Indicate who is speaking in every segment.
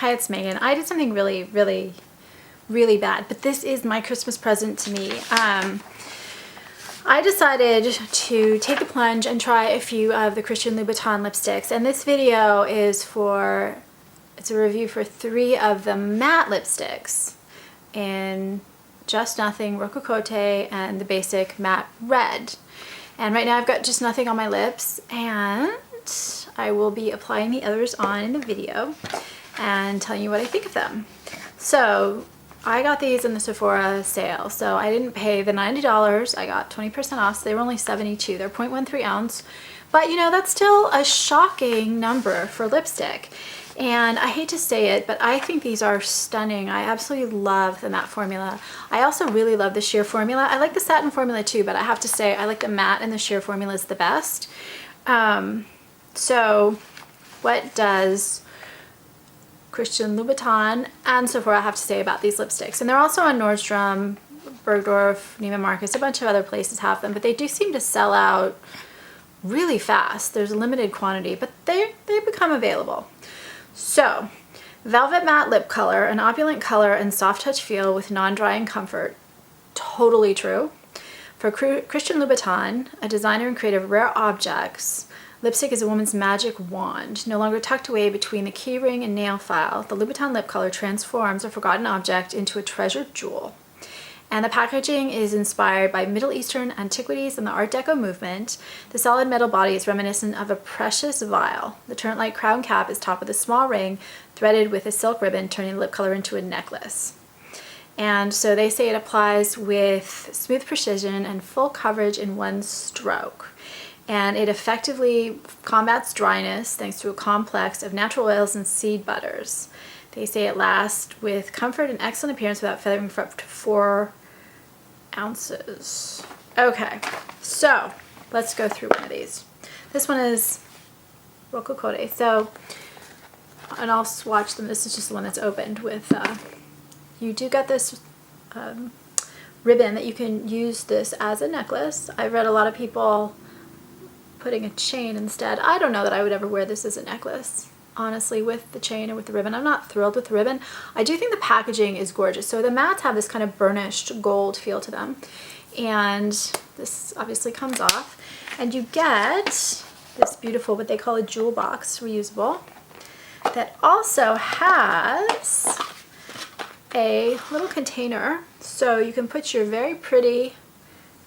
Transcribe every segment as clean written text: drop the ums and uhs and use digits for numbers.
Speaker 1: Hi, it's Megan. I did something really bad, but this is my Christmas present to me. I decided to take the plunge and try a few of the Christian Louboutin lipsticks, and this video is it's a review for 3 of the matte lipsticks in Just Nothing, Rococotte, and the basic matte red. And right now I've got Just Nothing on my lips, and I will be applying the others on in the video and telling you what I think of them. So I got these in the Sephora sale, so I didn't pay the $90. I got 20% off, so they were only $72. They're 0.13 ounce, but you know, that's still a shocking number for lipstick. And I hate to say it, but I think these are stunning. I absolutely love the matte formula. I also really love the sheer formula. I like the satin formula too, but I have to say I like the matte and the sheer formula is the best. So what does Christian Louboutin and Sephora have to say about these lipsticks? And they're also on Nordstrom, Bergdorf, Neiman Marcus, a bunch of other places have them, but they do seem to sell out really fast. There's a limited quantity, but they become available. So, Velvet Matte Lip Color, an opulent color and soft touch feel with non-drying comfort. Totally true. For Christian Louboutin, a designer and creator of rare objects, lipstick is a woman's magic wand. No longer tucked away between the keyring and nail file, the Louboutin lip color transforms a forgotten object into a treasured jewel. And the packaging is inspired by Middle Eastern antiquities and the Art Deco movement. The solid metal body is reminiscent of a precious vial. The turret-like crown cap is topped with a small ring threaded with a silk ribbon, turning the lip color into a necklace. And so they say it applies with smooth precision and full coverage in one stroke. And it effectively combats dryness thanks to a complex of natural oils and seed butters. They say it lasts with comfort and excellent appearance without feathering for up to 4 ounces. Okay, so let's go through one of these. This one is Rococotte. So, and I'll swatch them. This is just the one that's opened with, you do get this ribbon that you can use this as a necklace. I've read a lot of people putting a chain instead. I don't know that I would ever wear this as a necklace, honestly, with the chain or with the ribbon. I'm not thrilled with the ribbon. I do think the packaging is gorgeous. So the mattes have this kind of burnished gold feel to them. And this obviously comes off. And you get this beautiful, what they call a jewel box, reusable, that also has a little container. So you can put your very pretty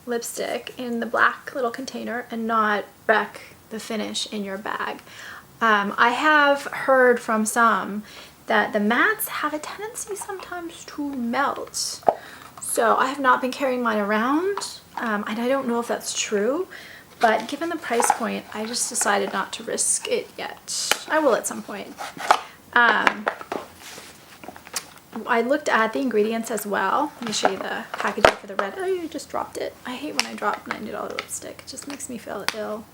Speaker 1: lipstick in the black little container and not wreck the finish in your bag. I have heard from some that the mattes have a tendency sometimes to melt. So I have not been carrying mine around, and I don't know if that's true, but given the price point, I just decided not to risk it yet. I will at some point. I looked at the ingredients as well. Let me show you the packaging for the red. Oh, you just dropped it. I hate when I drop $90 lipstick. It just makes me feel ill.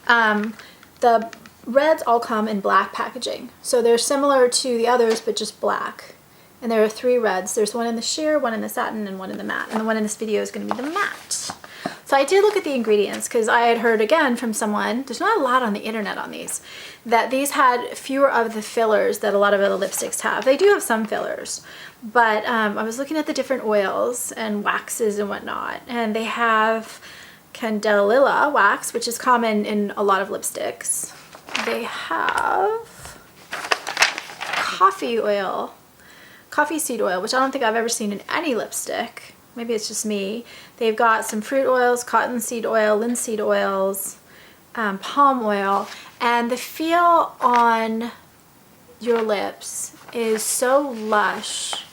Speaker 1: The reds all come in black packaging. So they're similar to the others, but just black. And there are 3 reds. There's one in the sheer, one in the satin, and one in the matte. And the one in this video is going to be the matte. So I did look at the ingredients because I had heard again from someone, there's not a lot on the internet on these, that these had fewer of the fillers that a lot of other lipsticks have. They do have some fillers, but I was looking at the different oils and waxes and whatnot, and they have candelilla wax, which is common in a lot of lipsticks. They have coffee oil, coffee seed oil, which I don't think I've ever seen in any lipstick. Maybe it's just me. They've got some fruit oils, cottonseed oil, linseed oils, palm oil, and the feel on your lips is so lush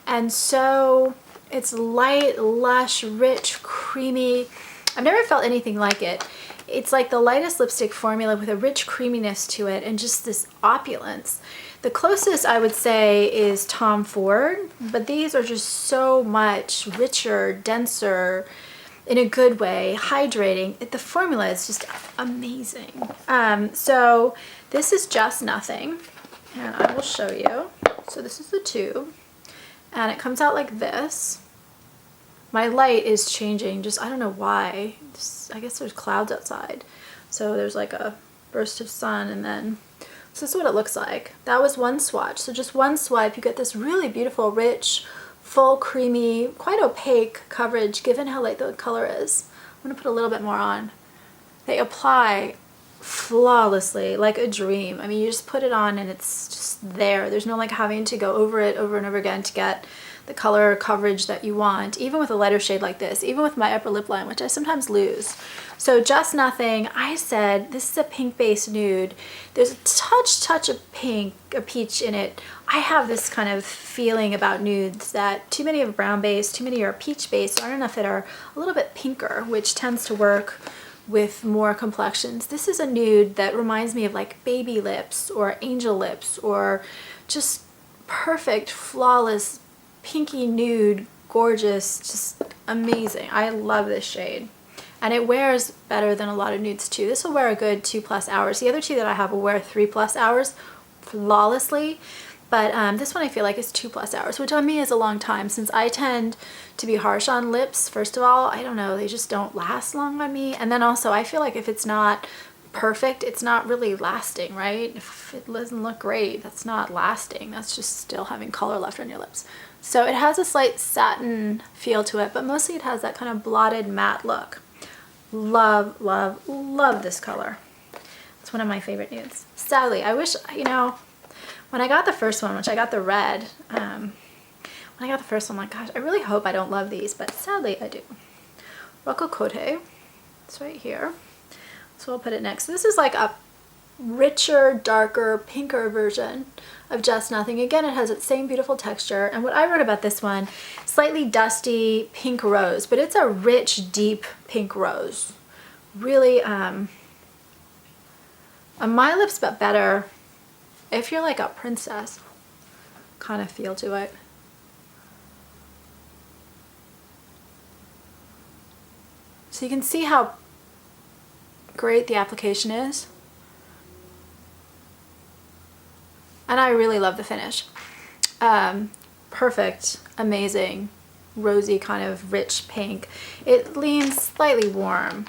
Speaker 1: and so, it's light, lush, rich, creamy. I've never felt anything like it. It's like the lightest lipstick formula with a rich creaminess to it and just this opulence. The closest I would say is Tom Ford, but these are just so much richer, denser, in a good way, hydrating. The formula is just amazing. So this is Just Nothing, and I will show you. So this is the tube, and it comes out like this. My light is changing, just I don't know why. I guess there's clouds outside. So there's like a burst of sun and then So this is what it looks like. That was one swatch. So just one swipe, you get this really beautiful, rich, full, creamy, quite opaque coverage given how light the color is. I'm gonna put a little bit more on. They apply flawlessly, like a dream. I mean, you just put it on and it's just there. There's no like having to go over it over and over again to get the color coverage that you want, even with a lighter shade like this, even with my upper lip line, which I sometimes lose. So Just Nothing, I said, this is a pink-based nude. There's a touch of pink, a peach in it. I have this kind of feeling about nudes that too many are brown-based, too many are peach-based, aren't enough that are a little bit pinker, which tends to work with more complexions. This is a nude that reminds me of like baby lips or angel lips or just perfect, flawless, pinky nude, gorgeous, just amazing. I love this shade. And it wears better than a lot of nudes too. This will wear a good 2+ hours. The other two that I have will wear 3+ hours flawlessly. But this one I feel like is 2+ hours, which on me is a long time since I tend to be harsh on lips. First of all, I don't know, they just don't last long on me. And then also I feel like if it's not perfect, it's not really lasting, right? If it doesn't look great, that's not lasting. That's just still having color left on your lips. So it has a slight satin feel to it, but mostly it has that kind of blotted matte look. Love, love, love this color. It's one of my favorite nudes. Sadly, I wish, you know, when I got the first one, which I got the red, when I got the first one, I'm like, gosh, I really hope I don't love these, but sadly I do. Rococotte, it's right here. So I'll put it next. So this is like a richer, darker, pinker version of Just Nothing. Again, it has its same beautiful texture. And what I wrote about this one, slightly dusty pink rose, but it's a rich, deep pink rose. Really, on my lips, but better if you're like a princess kind of feel to it. So you can see how great the application is. And I really love the finish. Perfect, amazing, rosy kind of rich pink. It leans slightly warm,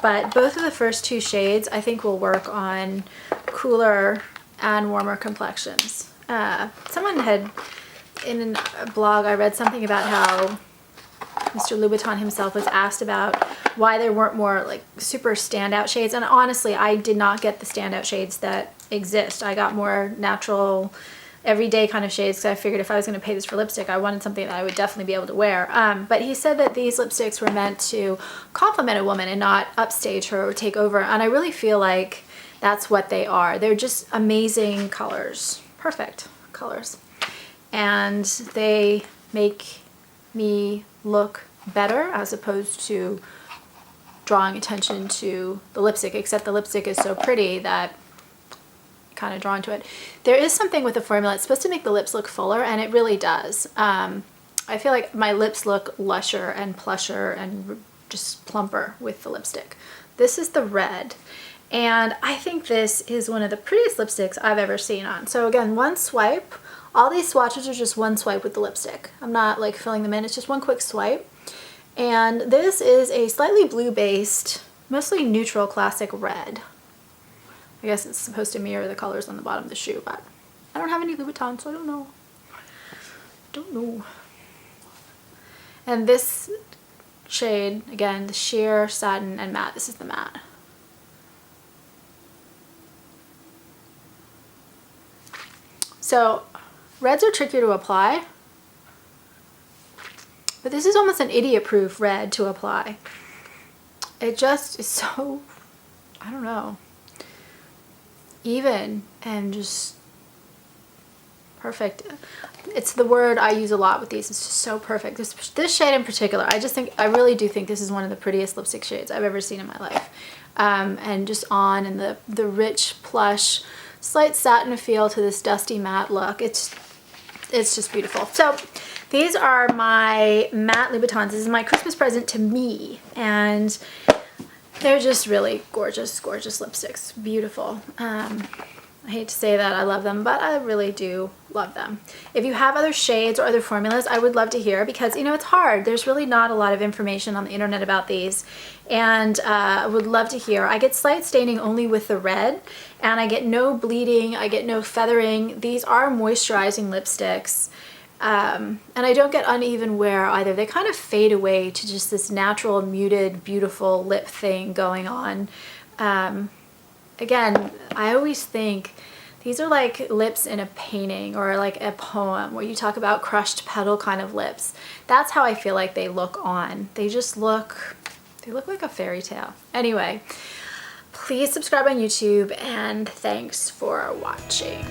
Speaker 1: but both of the first two shades I think will work on cooler and warmer complexions. Someone had, in a blog, I read something about how Mr. Louboutin himself was asked about why there weren't more like super standout shades, and honestly I did not get the standout shades that exist. I got more natural everyday kind of shades because I figured if I was going to pay this for lipstick I wanted something that I would definitely be able to wear. But he said that these lipsticks were meant to complement a woman and not upstage her or take over, and I really feel like that's what they are. They're just amazing colors, perfect colors, and they make me look better as opposed to drawing attention to the lipstick, except the lipstick is so pretty that kind of drawn to it. There is something with the formula. It's supposed to make the lips look fuller, and it really does. I feel like my lips look lusher and plusher and just plumper with the lipstick. This is the red, and I think this is one of the prettiest lipsticks I've ever seen on. So again, one swipe. All these swatches are just one swipe with the lipstick. I'm not like filling them in, it's just one quick swipe. And this is a slightly blue-based, mostly neutral classic red. I guess it's supposed to mirror the colors on the bottom of the shoe, but I don't have any Louboutin, so I don't know. Don't know. And this shade, again, the sheer, satin, and matte. This is the matte. So reds are trickier to apply, but this is almost an idiot-proof red to apply. It just is so, I don't know, even and just perfect. It's the word I use a lot with these. It's just so perfect. This shade in particular, I really do think this is one of the prettiest lipstick shades I've ever seen in my life. And just on, and the rich plush, slight satin feel to this dusty matte look. It's just beautiful. So these are my matte Louboutins. This is my Christmas present to me, and they're just really gorgeous, gorgeous lipsticks. Beautiful. I hate to say that I love them, but I really do love them. If you have other shades or other formulas, I would love to hear, because you know, it's hard. There's really not a lot of information on the internet about these, and I would love to hear. I get slight staining only with the red, and I get no bleeding, I get no feathering. These are moisturizing lipsticks. And I don't get uneven wear either. They kind of fade away to just this natural, muted, beautiful lip thing going on. Again, I always think these are like lips in a painting or like a poem where you talk about crushed petal kind of lips. That's how I feel like they look on. They just look, they look like a fairy tale. Anyway, please subscribe on YouTube, and thanks for watching.